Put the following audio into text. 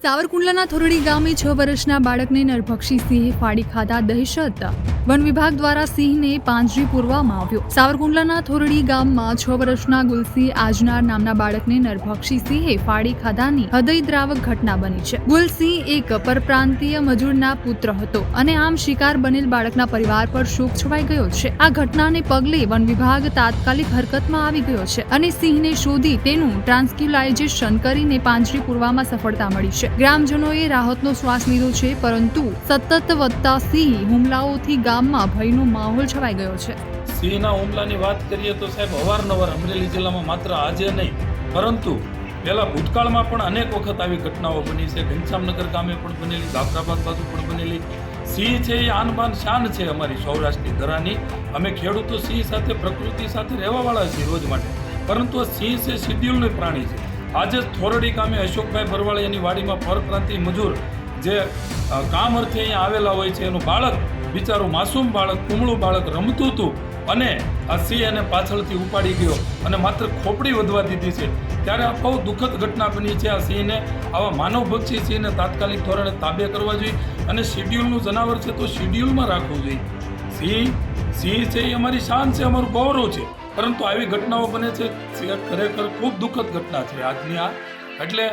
સાવરકુંડલાના થોરડી ગામે 6 વર્ષના બાળકને નરભક્ષી સિંહે ફાડી ખાતા દહેશત. વન વિભાગ દ્વારા સિંહને પાંજરે પૂરવામાં આવ્યો. સાવરકુંડલાના થોરડી ગામમાં 6 વર્ષના ગુલસિંહ આજનાર નામના બાળકને નરભક્ષી સિંહે ફાડી ખાધાની હૃદયદ્રાવક ઘટના બની છે. ગુલસિંહ એક પરપ્રાંતીય મજૂરના પુત્ર હતો અને આમ શિકાર બનેલ બાળકના પરિવાર પર શોક છવાઈ ગયો છે. આ ઘટનાને પગલે વન વિભાગ તાત્કાલિક હરકતમાં આવી ગયો છે અને સિંહને શોધી તેનું ટ્રાન્સક્યુલાઇઝેશન કરીને પાંજરે પૂરવામાં સફળતા મળી છે. ગ્રામજનોએ રાહતનો શ્વાસ લીધો છે, પરંતુ સતત વધતા સિંહ હુમલાઓથી ગામમાં ભયનો માહોલ છવાઈ ગયો છે. સિંહના હુમલાની વાત કરીએ તો સાહેબ અવારનવાર અમરેલી જિલ્લામાં માત્ર આજે નહીં પરંતુ પહેલા ભૂતકાળમાં પણ અનેક વખત આવી ઘટનાઓ બની છે. ઘનશ્યામનગર ગામે પણ બનેલી, જાફરાબાદ બાજુ પણ બનેલી. સિંહ છે એ આનબાન શાન છે અમારી સૌરાષ્ટ્રની ધરાની. અમે ખેડૂતો સિંહ સાથે, પ્રકૃતિ સાથે રહેવાવાળા છીએ રોજ માટે, પરંતુ આ સિંહ છે શિડ્યુલનું પ્રાણી છે. આજે થોરડી ગામે અશોકભાઈ બરવાળિયાની વાડીમાં પરપ્રાંતીય મજૂર જે કામ અર્થે અહીંયા આવેલા હોય છે, એનું બાળક બિચારું માસૂમ બાળક, કુમળું બાળક રમતું હતું અને આ સિંહ એને પાછળથી ઉપાડી ગયો અને માત્ર ખોપડી વધવા દીધી છે. ત્યારે આ બહુ દુઃખદ ઘટના બની છે. આ સિંહને, આવા માનવભક્ષી સિંહને તાત્કાલિક ધોરણે તાબે કરવા જોઈએ અને શિડ્યુલનું જનાવર છે તો શિડ્યુલમાં રાખવું જોઈએ. સિંહ છે એ અમારી શાન છે, અમારું ગૌરવ છે, પરંતુ આવી ઘટનાઓ બને છે ખરેખર ખૂબ દુઃખદ ઘટના છે આજની આ. એટલે